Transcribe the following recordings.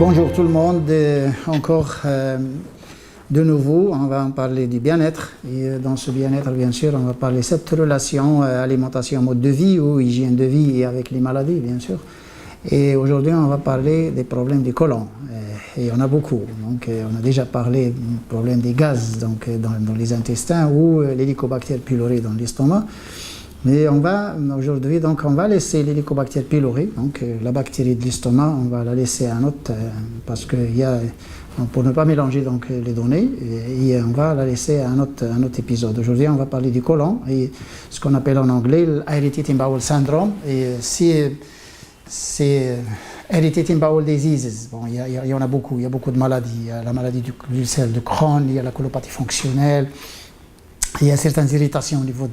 Bonjour tout le monde, encore de nouveau, on va en parler du bien-être. Et dans ce bien-être, bien sûr, on va parler de cette relation alimentation, mode de vie ou hygiène de vie et avec les maladies, bien sûr. Et aujourd'hui, on va parler des problèmes du côlon. Et il y en a beaucoup. Donc, on a déjà parlé du problème des gaz donc, dans les intestins ou l'hélicobactère pylori dans l'estomac. Mais on va aujourd'hui, donc on va laisser l'hélicobactère pylori, donc la bactérie de l'estomac, on va la laisser à un autre, parce que pour ne pas mélanger donc les données, et on va la laisser à un autre épisode. Aujourd'hui, on va parler du côlon et ce qu'on appelle en anglais l'irritating bowel syndrome. Et c'est irritating bowel diseases. Bon, il y en a beaucoup. Il y a beaucoup de maladies. Il y a la maladie du ulcère de Crohn, il y a la colopathie fonctionnelle, il y a certaines irritations au niveau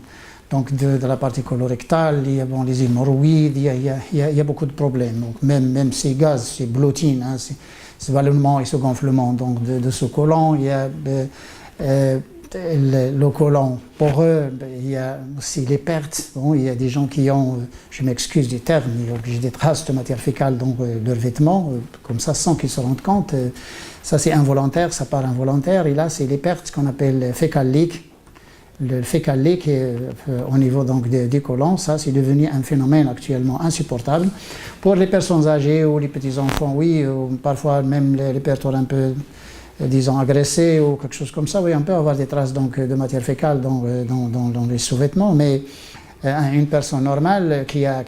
donc de la partie colorectale, il y a les hémorroïdes, il y a beaucoup de problèmes. Donc même ces gaz, ces blottines, hein, ce ballonnement et ce gonflement donc de ce côlon, il y a le côlon poreux, il y a aussi les pertes. Bon, il y a des gens qui ont, je m'excuse du terme, ils sont obligés des traces de matière fécale dans leurs vêtements, comme ça sans qu'ils se rendent compte. Ça c'est involontaire, ça part involontaire, et là c'est les pertes qu'on appelle fecal leak. Le fecal leak au niveau donc du côlon, ça c'est devenu un phénomène actuellement insupportable. Pour les personnes âgées ou les petits-enfants, oui, ou parfois même les répertoires un peu, disons, agressés ou quelque chose comme ça, oui, on peut avoir des traces donc, de matière fécale dans les sous-vêtements, mais une personne normale qui a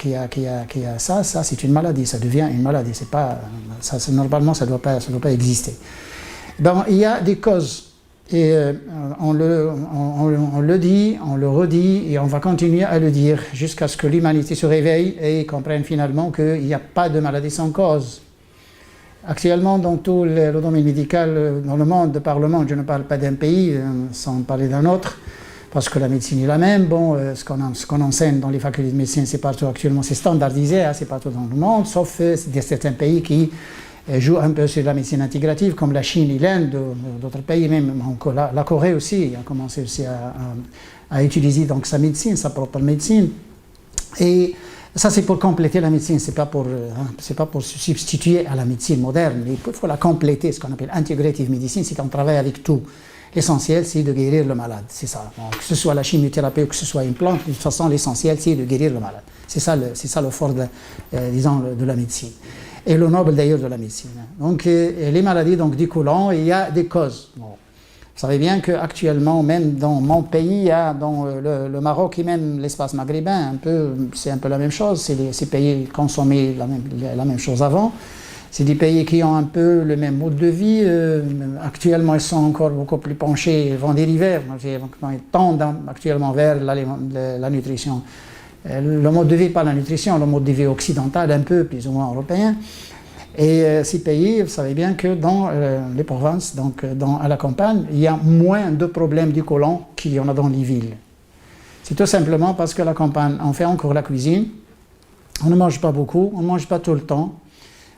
ça c'est une maladie, ça devient une maladie, c'est pas, ça, normalement ça doit pas exister. Bon, il y a des causes. Et on le dit, on le redit et on va continuer à le dire jusqu'à ce que l'humanité se réveille et comprenne finalement qu'il n'y a pas de maladie sans cause. Actuellement, dans tout le domaine médical, dans le monde, par le monde, je ne parle pas d'un pays sans parler d'un autre, parce que la médecine est la même. Bon, ce qu'on enseigne dans les facultés de médecine, c'est partout actuellement, c'est standardisé, hein, c'est partout dans le monde, sauf certains pays qui joue un peu sur la médecine intégrative, comme la Chine et l'Inde, d'autres pays, même la Corée aussi a commencé aussi à utiliser donc sa médecine, sa propre médecine. Et ça c'est pour compléter la médecine, c'est pas pour se substituer à la médecine moderne, mais il faut la compléter, ce qu'on appelle integrative medicine, c'est qu'on travaille avec tout. L'essentiel c'est de guérir le malade, c'est ça. Donc, que ce soit la chimiothérapie ou que ce soit une plante, de toute façon l'essentiel c'est de guérir le malade. C'est ça le fort de la médecine. Et le noble d'ailleurs de la médecine. Donc les maladies donc, du côlon, il y a des causes. Bon. Vous savez bien qu'actuellement, même dans mon pays, il y a dans le Maroc et même l'espace maghrébin, c'est un peu la même chose. C'est ces pays qui consommaient la même chose avant. C'est des pays qui ont un peu le même mode de vie. Actuellement, ils sont encore beaucoup plus penchés, ils vont dériver. Ils tendent actuellement vers la nutrition. Le mode de vie, pas la nutrition, le mode de vie occidental, un peu plus ou moins européen. Et ces pays, vous savez bien que dans les provinces, donc à la campagne, il y a moins de problèmes du côlon qu'il y en a dans les villes. C'est tout simplement parce que la campagne, on fait encore la cuisine, on ne mange pas beaucoup, on ne mange pas tout le temps,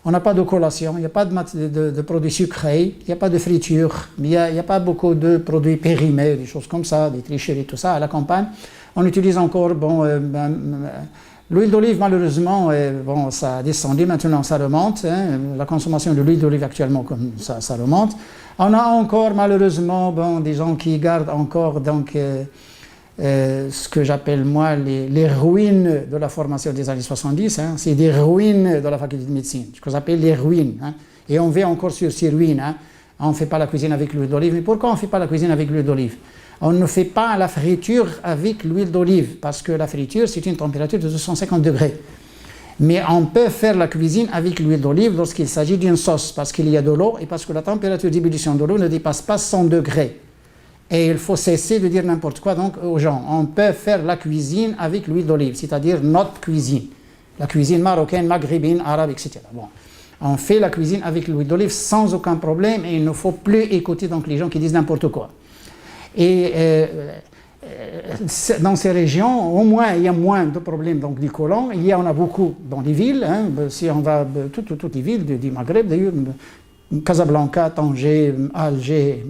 on n'a pas de collation, il n'y a pas de produits sucrés, il n'y a pas de friture, il n'y a pas beaucoup de produits périmés, des choses comme ça, des tricheries, tout ça, à la campagne. On utilise encore, l'huile d'olive malheureusement, ça a descendu, maintenant ça remonte, hein, la consommation de l'huile d'olive actuellement, comme ça remonte. On a encore malheureusement des gens qui gardent encore donc, ce que j'appelle moi les ruines de la formation des années 70, hein, c'est des ruines de la faculté de médecine, ce que j'appelle les ruines, hein, et on vit encore sur ces ruines, hein. On ne fait pas la cuisine avec l'huile d'olive, mais pourquoi on ne fait pas la cuisine avec l'huile d'olive? On ne fait pas la friture avec l'huile d'olive, parce que la friture, c'est une température de 250 degrés. Mais on peut faire la cuisine avec l'huile d'olive lorsqu'il s'agit d'une sauce, parce qu'il y a de l'eau et parce que la température d'ébullition de l'eau ne dépasse pas 100 degrés. Et il faut cesser de dire n'importe quoi donc, aux gens. On peut faire la cuisine avec l'huile d'olive, c'est-à-dire notre cuisine. La cuisine marocaine, maghrébine, arabe, etc. Bon. On fait la cuisine avec l'huile d'olive sans aucun problème et il ne faut plus écouter donc, les gens qui disent n'importe quoi. Et dans ces régions, au moins, il y a moins de problèmes donc, du côlon. Il y en a beaucoup dans les villes. Hein, si on va toutes les villes du Maghreb, d'ailleurs, Casablanca, Tanger, Alger,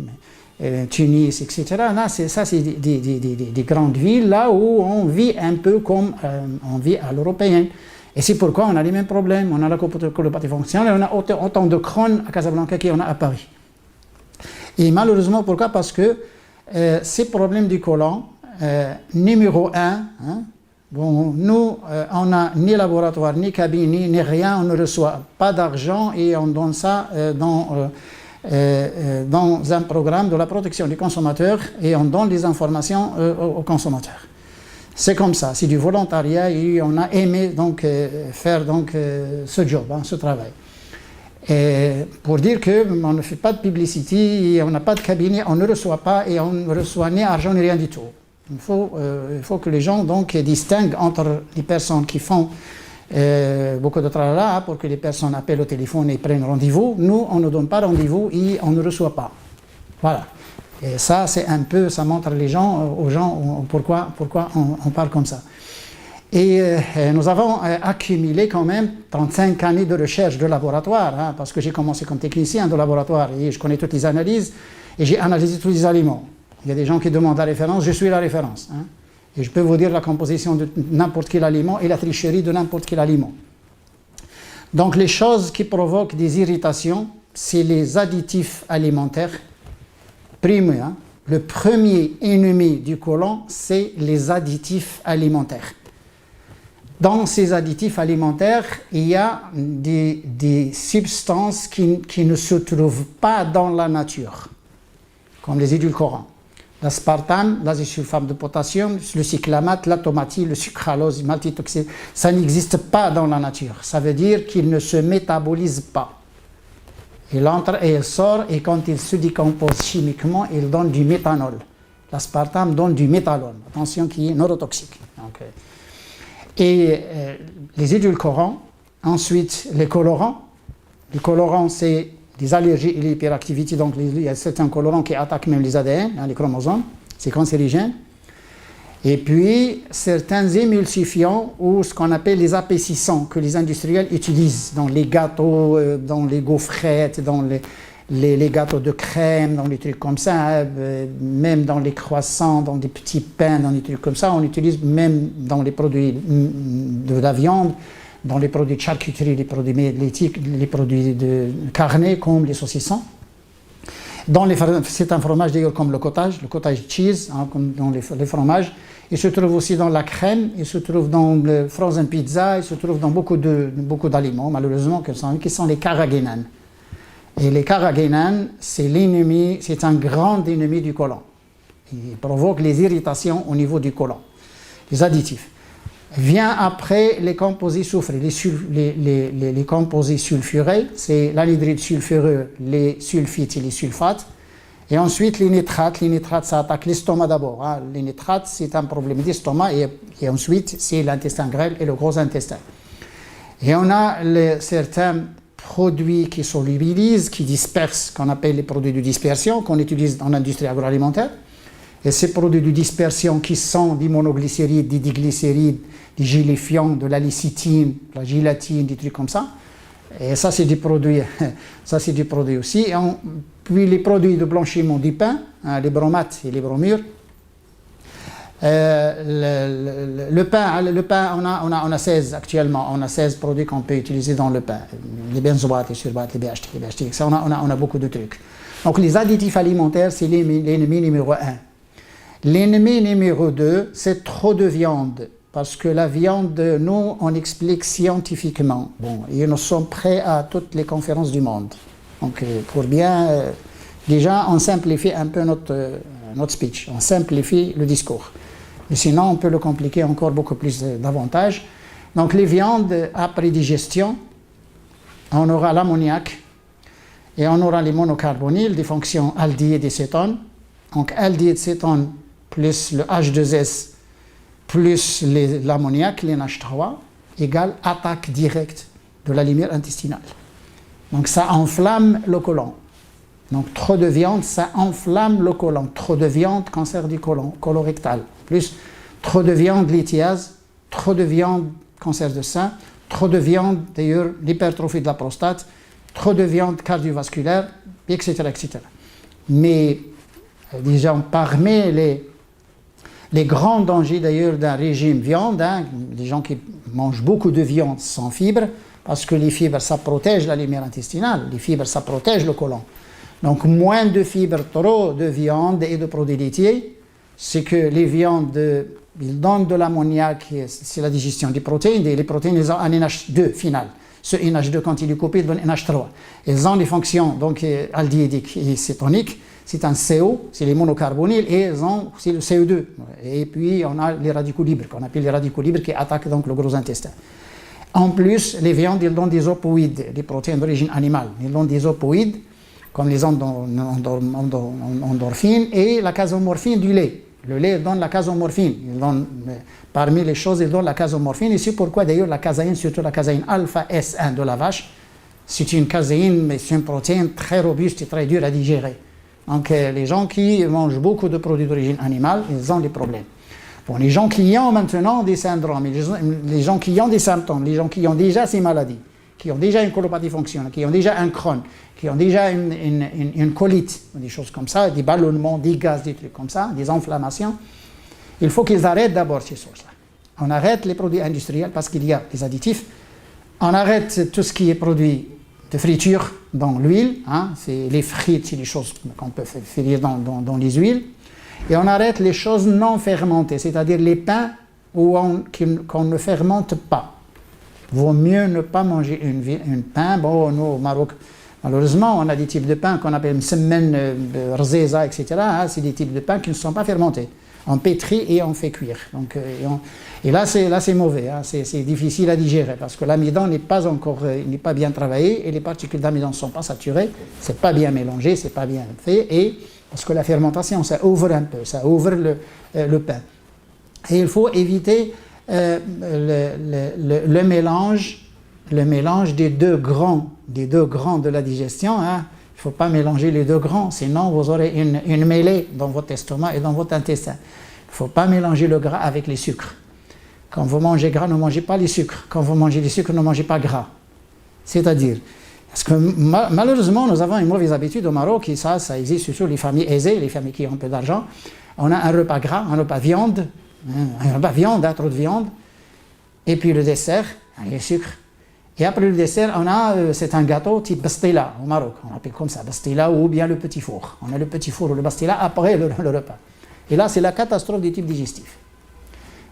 Tunis, etc. Là, c'est des grandes villes là où on vit un peu comme on vit à l'européenne. Et c'est pourquoi on a les mêmes problèmes. On a la colopathie fonctionnelle, on a autant de Crohn à Casablanca qu'il y en a à Paris. Et malheureusement, pourquoi? Parce que ces problèmes du côlon, numéro 1, bon, nous, on n'a ni laboratoire, ni cabine, ni rien, on ne reçoit pas d'argent et on donne ça dans un programme de la protection des consommateurs et on donne les informations aux consommateurs. C'est comme ça, c'est du volontariat et on a aimé donc, faire ce job, ce travail. Et pour dire qu'on ne fait pas de publicité, on n'a pas de cabinet, on ne reçoit pas et on ne reçoit ni argent ni rien du tout. Il faut que les gens donc, distinguent entre les personnes qui font beaucoup de travail pour que les personnes appellent au téléphone et prennent rendez-vous. Nous, on ne donne pas rendez-vous et on ne reçoit pas. Voilà. Et ça, c'est un peu, ça montre aux gens pourquoi on parle comme ça. Et nous avons accumulé quand même 35 années de recherche de laboratoire, parce que j'ai commencé comme technicien de laboratoire et je connais toutes les analyses et j'ai analysé tous les aliments. Il y a des gens qui demandent la référence, je suis la référence. Et je peux vous dire la composition de n'importe quel aliment et la tricherie de n'importe quel aliment. Donc les choses qui provoquent des irritations, c'est les additifs alimentaires. Le premier ennemi du côlon, c'est les additifs alimentaires. Dans ces additifs alimentaires, il y a des substances qui ne se trouvent pas dans la nature, comme les édulcorants. L'aspartame, l'azosulfate de potassium, le cyclamate, l'atomatie, le sucralose, le maltitoxine, ça n'existe pas dans la nature. Ça veut dire qu'il ne se métabolise pas. Il entre et il sort, et quand il se décompose chimiquement, il donne du méthanol. L'aspartame donne du méthanol, attention, qui est neurotoxique. Donc, les édulcorants, ensuite les colorants. Les colorants, c'est les allergies et l'hyperactivité, donc il y a certains colorants qui attaquent même les ADN, les chromosomes, c'est cancérigène. Et puis certains émulsifiants ou ce qu'on appelle les épaississants que les industriels utilisent dans les gâteaux, dans les gaufrettes, dans les gâteaux de crème, dans les trucs comme ça, même dans les croissants, dans des petits pains, dans des trucs comme ça. On utilise même dans les produits de la viande, dans les produits de charcuterie, les produits laitiers, les produits de carne comme les saucissons. Dans certains fromages d'ailleurs comme le cottage cheese, comme dans les fromages. Il se trouve aussi dans la crème, il se trouve dans le frozen pizza, il se trouve dans beaucoup d'aliments, malheureusement, qui sont les carragénanes. Et les carragénanes, c'est un grand ennemi du côlon. Il provoque les irritations au niveau du côlon, les additifs. Vient après les composés soufrés, les composés sulfurés, c'est l'anhydride sulfureux, les sulfites et les sulfates. Et ensuite les nitrates. Les nitrates, ça attaque l'estomac d'abord. Les nitrates, c'est un problème d'estomac et ensuite c'est l'intestin grêle et le gros intestin. Et on a certains produits qui solubilisent, qui dispersent, qu'on appelle les produits de dispersion, qu'on utilise dans l'industrie agroalimentaire. Et ces produits de dispersion qui sont des monoglycérides, des diglycérides, des gélifiants, de la lécithine, de la gélatine, des trucs comme ça. Et ça, c'est des produits, aussi. Puis les produits de blanchiment du pain, les bromates et les bromures. Le pain, on a 16 actuellement, on a 16 produits qu'on peut utiliser dans le pain. Les benzoates, les surbates, les BHT, ça, on a beaucoup de trucs. Donc les additifs alimentaires, c'est l'ennemi numéro 1. L'ennemi numéro 2, c'est trop de viande. Parce que la viande, nous, on explique scientifiquement. Bon, et nous sommes prêts à toutes les conférences du monde. Donc, pour bien... déjà, on simplifie un peu notre speech. On simplifie le discours. Mais sinon, on peut le compliquer encore beaucoup plus davantage. Donc, les viandes, après digestion, on aura l'ammoniac et on aura les monocarbonyles, des fonctions aldéhyde et cétone. Donc, aldéhyde, cétone, plus le H2S, plus l'ammoniac, les NH3, égale attaque directe de la lumière intestinale. Donc ça enflamme le côlon. Donc trop de viande, ça enflamme le côlon. Trop de viande, cancer du côlon, colorectal. Plus trop de viande, lithiase. Trop de viande, cancer de sein. Trop de viande, d'ailleurs, l'hypertrophie de la prostate. Trop de viande cardiovasculaire, etc., etc. Mais, disons, parmi Les grands dangers d'ailleurs d'un régime viande, hein, les gens qui mangent beaucoup de viande sans fibres, parce que les fibres, ça protège la lumière intestinale, les fibres, ça protège le côlon. Donc moins de fibres, trop de viande et de produits laitiers, c'est que les viandes, ils donnent de l'ammoniac, c'est la digestion des protéines, et les protéines, ils ont un NH2 final. Ce NH2, quand il est coupé, il donne NH3. Ils ont des fonctions donc, aldéhydiques et cétoniques. C'est un CO, c'est les monocarbonyles, et ils ont aussi le CO2. Et puis, on a les radicaux libres, qu'on appelle les radicaux libres, qui attaquent donc le gros intestin. En plus, les viandes, ils donnent des opoïdes, des protéines d'origine animale. Ils donnent des opoïdes, comme les endorphines et la casomorphine du lait. Le lait donne la casomorphine. Parmi les choses, il donne la casomorphine. Et c'est pourquoi d'ailleurs la caséine, surtout la caséine alpha S1 de la vache, c'est une caséine, mais c'est une protéine très robuste et très dure à digérer. Donc les gens qui mangent beaucoup de produits d'origine animale, ils ont des problèmes. Bon, les gens qui ont maintenant des syndromes, les gens qui ont des symptômes, les gens qui ont déjà ces maladies, qui ont déjà une colopathie fonctionnelle, qui ont déjà un Crohn, qui ont déjà une colite, des choses comme ça, des ballonnements, des gaz, des trucs comme ça, des inflammations, il faut qu'ils arrêtent d'abord ces choses-là. On arrête les produits industriels parce qu'il y a des additifs. On arrête tout ce qui est produit de friture dans l'huile, hein, c'est les frites, c'est les choses qu'on peut frire dans les huiles. Et on arrête les choses non fermentées, c'est-à-dire les pains qu'on ne fermente pas. Vaut mieux ne pas manger un pain. Bon, nous, au Maroc, malheureusement, on a des types de pain qu'on appelle msemen, rzeza, etc. Hein, c'est des types de pain qui ne sont pas fermentés. On pétrit et on fait cuire. Donc, et là, c'est mauvais. Hein, c'est difficile à digérer parce que l'amidon n'est pas bien travaillé et les particules d'amidon ne sont pas saturées. C'est pas bien mélangé, c'est pas bien fait. Et parce que la fermentation, ça ouvre un peu, ça ouvre le pain. Et il faut éviter le mélange des deux grands de la digestion. Hein. Il ne faut pas mélanger les deux grands, sinon vous aurez une mêlée dans votre estomac et dans votre intestin. Il ne faut pas mélanger le gras avec les sucres. Quand vous mangez gras, ne mangez pas les sucres. Quand vous mangez les sucres, ne mangez pas gras. C'est-à-dire, parce que malheureusement, nous avons une mauvaise habitude au Maroc, et ça existe surtout les familles aisées, les familles qui ont un peu d'argent. On a un repas gras, un repas viande, trop de viande, et puis le dessert, les sucres. Et après le dessert, c'est un gâteau type bastila au Maroc, on appelle comme ça, bastila ou bien le petit four. On a le petit four ou le bastila après le repas. Et là, c'est la catastrophe du type digestif.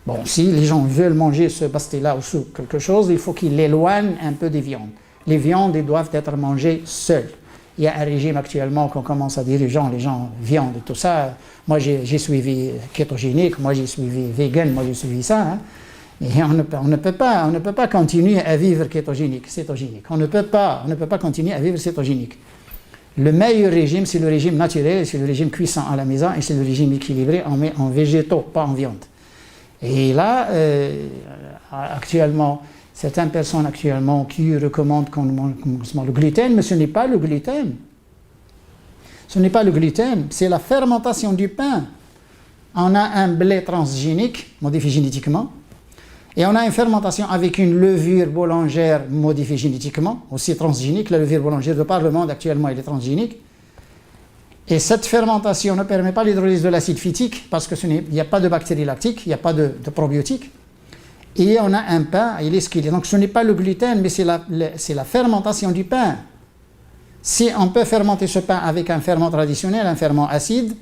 Bon, si les gens veulent manger ce bastila ou quelque chose, il faut qu'ils l'éloignent un peu des viandes. Les viandes, elles doivent être mangées seules. Il y a un régime actuellement qu'on commence à dire les gens viande et tout ça. Moi, j'ai suivi kétogénique, moi j'ai suivi vegan, moi j'ai suivi ça. Hein. Et on ne peut pas continuer à vivre cétogénique. On ne peut pas continuer à vivre cétogénique. Le meilleur régime, c'est le régime naturel, c'est le régime cuisant à la maison et c'est le régime équilibré en végétaux, pas en viande. Et là, actuellement, certaines personnes actuellement qui recommandent qu'on mange le gluten, mais ce n'est pas le gluten. Ce n'est pas le gluten, c'est la fermentation du pain. On a un blé transgénique, modifié génétiquement, et on a une fermentation avec une levure boulangère modifiée génétiquement, aussi transgénique. La levure boulangère de par le monde actuellement, elle est transgénique. Et cette fermentation ne permet pas l'hydrolyse de l'acide phytique parce qu'il n'y a pas de bactéries lactiques, il n'y a pas de probiotiques. Et on a un pain, il est ce qu'il est. Donc ce n'est pas le gluten, mais c'est la fermentation du pain. Si on peut fermenter ce pain avec un ferment traditionnel, un ferment acide,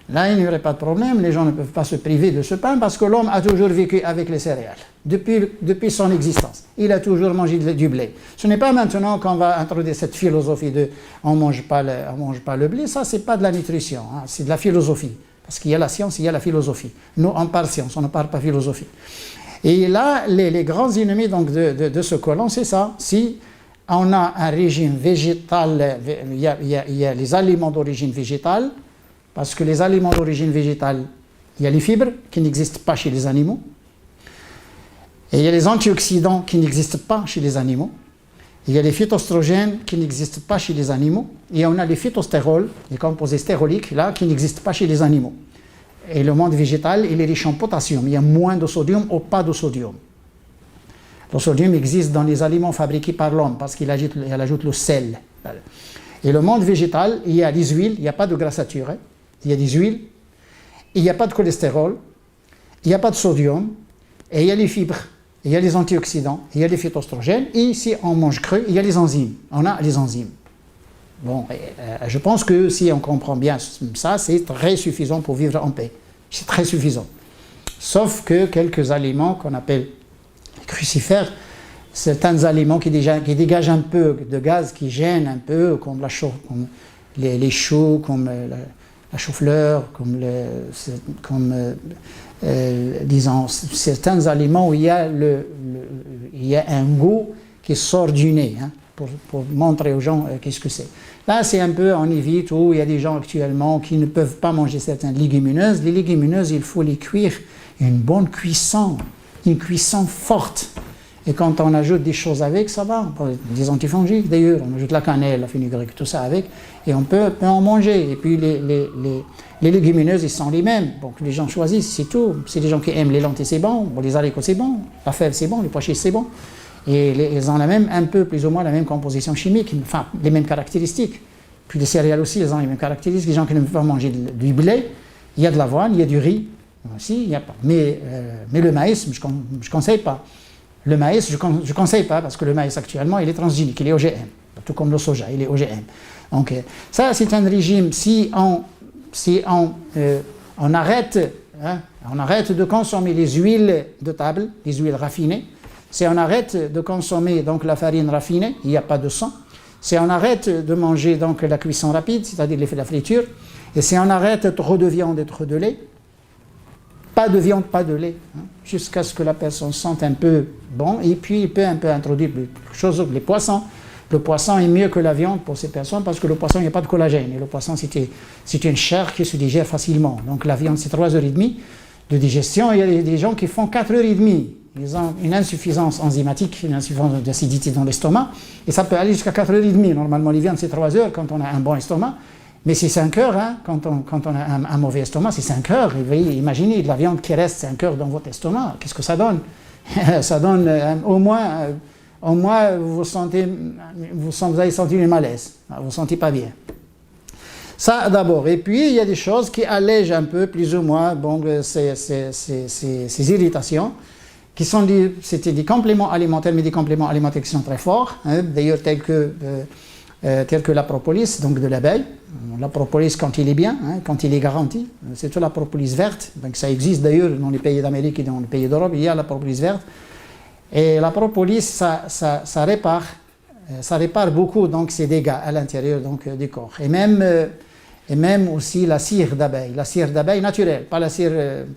là il n'y aurait pas de problème, les gens ne peuvent pas se priver de ce pain parce que l'homme a toujours vécu avec les céréales, depuis son existence. Il a toujours mangé du blé. Ce n'est pas maintenant qu'on va introduire cette philosophie de on ne mange pas le blé, ça c'est pas de la nutrition, hein, c'est de la philosophie. Parce qu'il y a la science, il y a la philosophie. Nous on parle science, on ne parle pas philosophie. Et là, les grands ennemis donc, de ce côlon, c'est ça. Si on a un régime végétal, il y a les aliments d'origine végétale, parce que les aliments d'origine végétale, il y a les fibres qui n'existent pas chez les animaux, et il y a les antioxydants qui n'existent pas chez les animaux, il y a les phytoestrogènes qui n'existent pas chez les animaux, et on a les phytostérols, les composés stéroliques, là, qui n'existent pas chez les animaux. Et le monde végétal, il est riche en potassium. Il y a moins de sodium ou pas de sodium. Le sodium existe dans les aliments fabriqués par l'homme parce qu'il ajoute le sel. Et le monde végétal, il y a des huiles, il n'y a pas de gras saturé, il y a des huiles, il n'y a pas de cholestérol, il n'y a pas de sodium, et il y a les fibres, il y a les antioxydants, il y a les phytoestrogènes, et si on mange cru, il y a les enzymes. On a les enzymes. Bon, je pense que si on comprend bien ça, c'est très suffisant pour vivre en paix. C'est très suffisant. Sauf que quelques aliments qu'on appelle crucifères, certains aliments qui dégagent un peu de gaz, qui gênent un peu, comme les choux, comme la chou-fleur, disons, certains aliments où il y a un goût qui sort du nez, hein, pour montrer aux gens qu'est-ce que c'est. Là, c'est un peu, on évite, où il y a des gens actuellement qui ne peuvent pas manger certaines légumineuses. Les légumineuses, il faut les cuire, une bonne cuisson, une cuisson forte. Et quand on ajoute des choses avec, ça va. Des antifongiques d'ailleurs, on ajoute la cannelle, la fenugrec, tout ça avec, et on peut en manger. Et puis les légumineuses, ils sont les mêmes. Donc les gens choisissent, c'est tout. C'est des gens qui aiment les lentilles, c'est bon. Les haricots, c'est bon. La fève, c'est bon. Les pois chiches, c'est bon. Et ils ont un peu, plus ou moins, la même composition chimique, enfin, les mêmes caractéristiques. Puis les céréales aussi, ils ont les mêmes caractéristiques. Les gens qui ne peuvent pas manger du blé, il y a de l'avoine, il y a du riz. Aussi, il n'y a pas. Mais le maïs, je ne conseille pas. Le maïs, je ne conseille pas, parce que le maïs actuellement, il est transgénique, il est OGM. Tout comme le soja, il est OGM. Donc, ça, c'est un régime, si on arrête de consommer les huiles de table, les huiles raffinées, si on arrête de consommer donc la farine raffinée, il n'y a pas de sang. Si on arrête de manger donc la cuisson rapide, c'est-à-dire l'effet de la friture, et si on arrête trop de viande et trop de lait, pas de viande, pas de lait, hein, jusqu'à ce que la personne sente un peu bon, et puis il peut un peu introduire des choses, les poissons. Le poisson est mieux que la viande pour ces personnes parce que le poisson, il n'y a pas de collagène. Et le poisson, c'est une chair qui se digère facilement. Donc la viande, c'est 3h30 de digestion. Il y a des gens qui font 4h30. Ils ont une insuffisance enzymatique, une insuffisance d'acidité dans l'estomac, et ça peut aller jusqu'à 4h30. Normalement, les viandes, c'est 3 heures quand on a un bon estomac, mais c'est 5 heures, hein, quand on a un mauvais estomac, c'est 5 heures. Et vous imaginez de la viande qui reste 5 heures dans votre estomac, qu'est-ce que ça donne? Ça donne au moins vous allez sentir une malaise, vous ne vous sentez pas bien. Ça d'abord. Et puis, il y a des choses qui allègent un peu, plus ou moins, bon, ces irritations, qui sont c'était des compléments alimentaires, mais des compléments alimentaires qui sont très forts, hein, d'ailleurs tels que la propolis, donc de l'abeille. La propolis, quand il est bien, hein, quand il est garanti, c'est toute la propolis verte. Donc ça existe d'ailleurs dans les pays d'Amérique et dans les pays d'Europe, il y a la propolis verte. Et la propolis, ça répare beaucoup donc, ces dégâts à l'intérieur du corps. Et même aussi la cire d'abeille naturelle, pas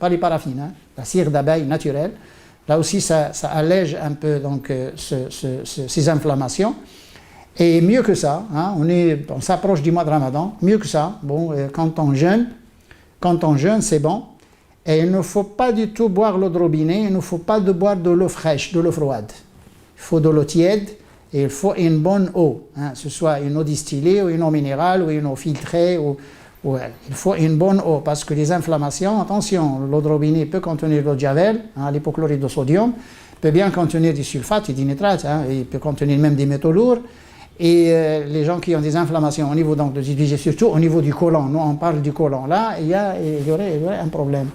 les paraffines, hein, la cire d'abeille naturelle. Là aussi, ça allège un peu donc, ces inflammations. Et mieux que ça, hein, on s'approche du mois de Ramadan, mieux que ça, bon, quand on jeûne, c'est bon. Et il ne faut pas du tout boire l'eau de robinet, il ne faut pas boire de l'eau fraîche, de l'eau froide. Il faut de l'eau tiède et il faut une bonne eau, hein, que ce soit une eau distillée ou une eau minérale ou une eau filtrée. Il faut une bonne eau parce que les inflammations, attention, l'eau de robinet peut contenir de l'eau de javel, hein, l'hypochlorite de sodium, peut bien contenir du sulfate et du nitrate, hein, il peut contenir même des métaux lourds. Et les gens qui ont des inflammations au niveau donc, de digestion, surtout au niveau du côlon, nous on parle du côlon, là il y aurait un problème.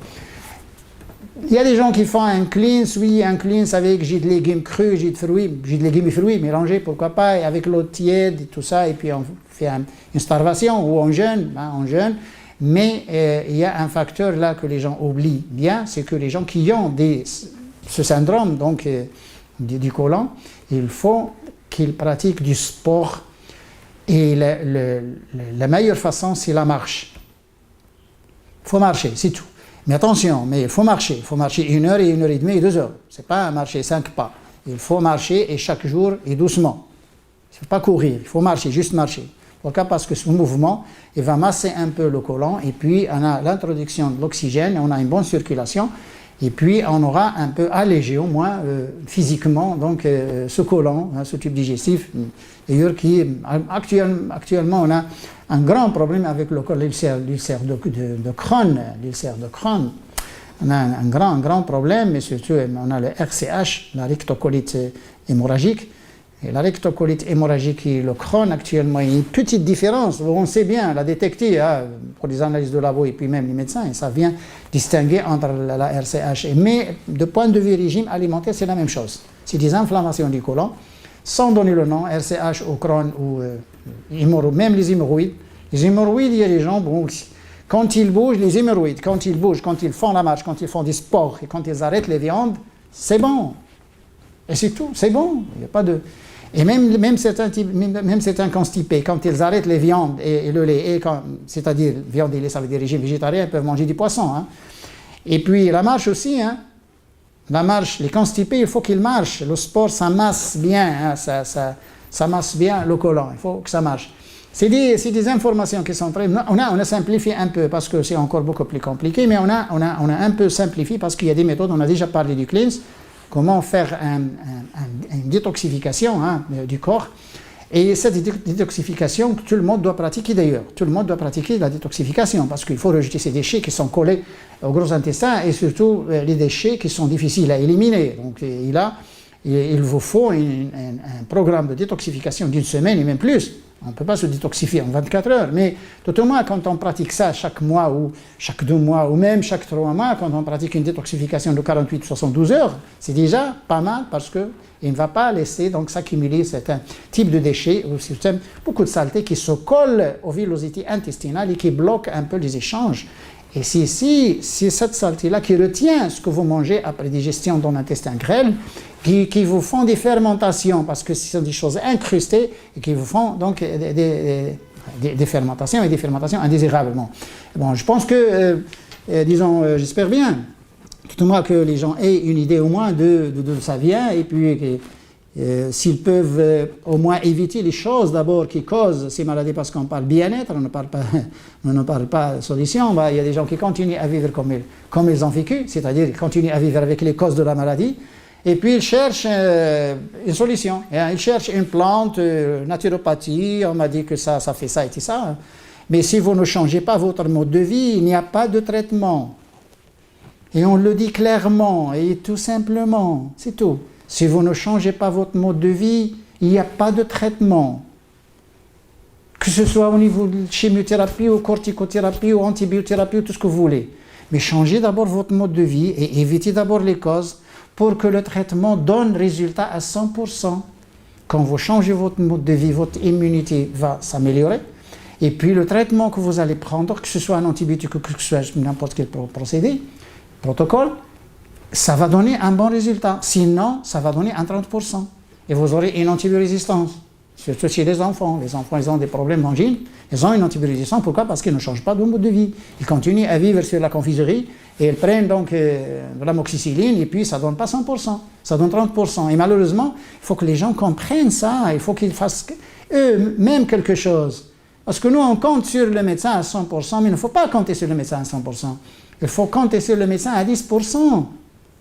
Il y a des gens qui font un cleanse, oui, un cleanse avec jus de légumes crus, jus de légumes et fruits mélangés, pourquoi pas, et avec l'eau tiède et tout ça, et puis on fait une starvation ou on jeûne, mais il y a un facteur là que les gens oublient bien, c'est que les gens qui ont ce syndrome donc, du côlon, il faut qu'ils pratiquent du sport et la meilleure façon c'est la marche. Il faut marcher, c'est tout. Mais attention, il faut marcher 1 heure et 1h30 et 2 heures. C'est pas marcher 5 pas. Il faut marcher et chaque jour et doucement. Il ne faut pas courir, il faut marcher, juste marcher. Pourquoi? Parce que ce mouvement, il va masser un peu le côlon et puis on a l'introduction de l'oxygène, on a une bonne circulation. Et puis, on aura un peu allégé, au moins physiquement, donc, ce côlon, hein, ce tube digestif. D'ailleurs, actuellement, on a un grand problème avec l'ulcère de Crohn. L'ulcère de Crohn. On a un grand problème, mais surtout, on a le RCH, la rectocolite hémorragique. Et la rectocolite hémorragique et le Crohn actuellement, il y a une petite différence. On sait bien la détecter hein, pour les analyses de labo et puis même les médecins, et ça vient distinguer entre la RCH. Mais de point de vue régime alimentaire, c'est la même chose. C'est des inflammations du côlon, sans donner le nom, RCH ou Crohn ou même les hémorroïdes. Les hémorroïdes, il y a des gens, bon, quand ils bougent, les hémorroïdes, quand ils bougent, quand ils font la marche, quand ils font des sports et quand ils arrêtent les viandes, c'est bon. Et c'est tout, c'est bon. Il n'y a pas de... Et même certains constipés, quand ils arrêtent les viandes et le lait, c'est-à-dire viande et lait, ça veut dire régime végétarien, ils peuvent manger du poisson. Hein. Et puis la marche aussi, hein. La marche, les constipés, il faut qu'ils marchent. Le sport, ça masse bien, hein. Ça masse bien le côlon, il faut que ça marche. C'est des informations qui sont très... On a simplifié un peu parce que c'est encore beaucoup plus compliqué, mais on a un peu simplifié parce qu'il y a des méthodes, on a déjà parlé du cleanse, comment faire une détoxification hein, du corps. Et cette détoxification, tout le monde doit pratiquer d'ailleurs. Tout le monde doit pratiquer la détoxification parce qu'il faut rejeter ces déchets qui sont collés au gros intestin et surtout les déchets qui sont difficiles à éliminer. Donc il vous faut un programme de détoxification d'une semaine et même plus. On ne peut pas se détoxifier en 24 heures, mais tout au moins quand on pratique ça chaque mois ou chaque 2 mois ou même chaque 3 mois, quand on pratique une détoxification de 48-72 heures, c'est déjà pas mal parce qu'il ne va pas laisser donc s'accumuler certains types de déchets ou beaucoup de saleté qui se collent aux villosités intestinales et qui bloquent un peu les échanges. Et c'est cette saleté-là qui retient ce que vous mangez après digestion dans l'intestin grêle, qui vous font des fermentations, parce que ce sont des choses incrustées et qui vous font donc des fermentations et des fermentations indésirablement. Bon, je pense que, j'espère bien, tout au moins que les gens aient une idée au moins de ça vient, et puis s'ils peuvent au moins éviter les choses d'abord qui causent ces maladies, parce qu'on parle bien-être, on ne parle pas solution. Il y a des gens qui continuent à vivre comme ils ont vécu, c'est-à-dire qu'ils continuent à vivre avec les causes de la maladie, et puis ils cherchent une solution. Ils cherchent une plante, naturopathie, on m'a dit que ça fait ça et tout ça. Mais si vous ne changez pas votre mode de vie, il n'y a pas de traitement. Et on le dit clairement et tout simplement, c'est tout. Si vous ne changez pas votre mode de vie, il n'y a pas de traitement. Que ce soit au niveau de chimiothérapie ou corticothérapie ou antibiothérapie ou tout ce que vous voulez. Mais changez d'abord votre mode de vie et évitez d'abord les causes pour que le traitement donne résultat à 100%. Quand vous changez votre mode de vie, votre immunité va s'améliorer. Et puis le traitement que vous allez prendre, que ce soit un antibiotique ou que ce soit n'importe quel protocole, ça va donner un bon résultat. Sinon, ça va donner un 30%. Et vous aurez une antibiorésistance. Surtout chez les enfants. Les enfants, ils ont des problèmes d'angine. Ils ont une antibiorésistance. Pourquoi? Parce qu'ils ne changent pas de mode de vie. Ils continuent à vivre sur la confiserie et ils prennent donc de l'amoxicilline et puis ça ne donne pas 100%. Ça donne 30%. Et malheureusement, il faut que les gens comprennent ça. Il faut qu'ils fassent eux-mêmes quelque chose. Parce que nous, on compte sur le médecin à 100%, mais il ne faut pas compter sur le médecin à 100%. Il faut compter sur le médecin à 10%.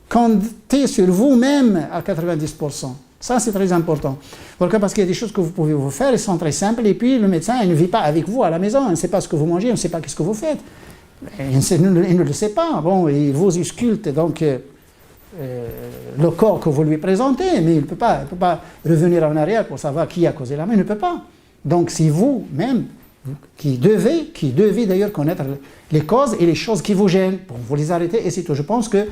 Comptez sur vous-même à 90%. Ça, c'est très important. Pourquoi? Parce qu'il y a des choses que vous pouvez vous faire, elles sont très simples, et puis le médecin, il ne vit pas avec vous à la maison, il ne sait pas ce que vous mangez, il ne sait pas ce que vous faites. Il ne le sait pas. Bon, il vous ausculte donc le corps que vous lui présentez, mais il ne peut pas revenir en arrière pour savoir qui a causé la main, il ne peut pas. Donc, c'est vous-même qui devez d'ailleurs connaître les causes et les choses qui vous gênent pour vous les arrêter, et c'est tout. Je pense que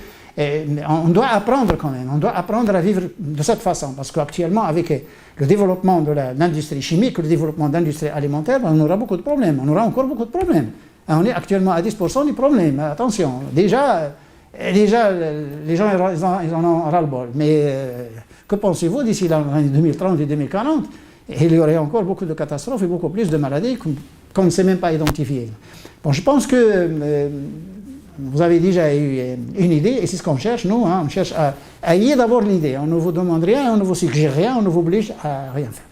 on doit apprendre quand même, on doit apprendre à vivre de cette façon, parce qu'actuellement, avec le développement de l'industrie chimique, le développement de l'industrie alimentaire, on aura beaucoup de problèmes, on aura encore beaucoup de problèmes. On est actuellement à 10% des problèmes, attention, déjà les gens ils en ont ras-le-bol, mais que pensez-vous d'ici l'année 2030 et 2040? Il y aurait encore beaucoup de catastrophes et beaucoup plus de maladies qu'on ne sait même pas identifier. Bon, je pense que vous avez déjà eu une idée, et c'est ce qu'on cherche, nous, hein, on cherche à ayez d'abord l'idée. On ne vous demande rien, on ne vous suggère rien, on ne vous oblige à rien faire.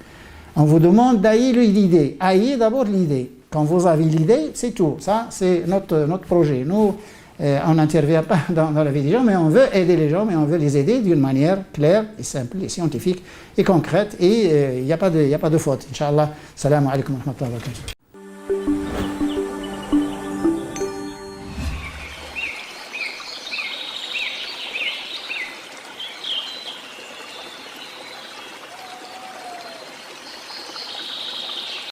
On vous demande d'ailler l'idée. Ayez d'abord l'idée. Quand vous avez l'idée, c'est tout. Ça, c'est notre projet. Nous, on n'intervient pas dans la vie des gens, mais on veut aider les gens, mais on veut les aider d'une manière claire et simple et scientifique et concrète, et il n'y a pas de faute. Inch'Allah. Salam alaikum wa rahmatullahi wa barakatuh.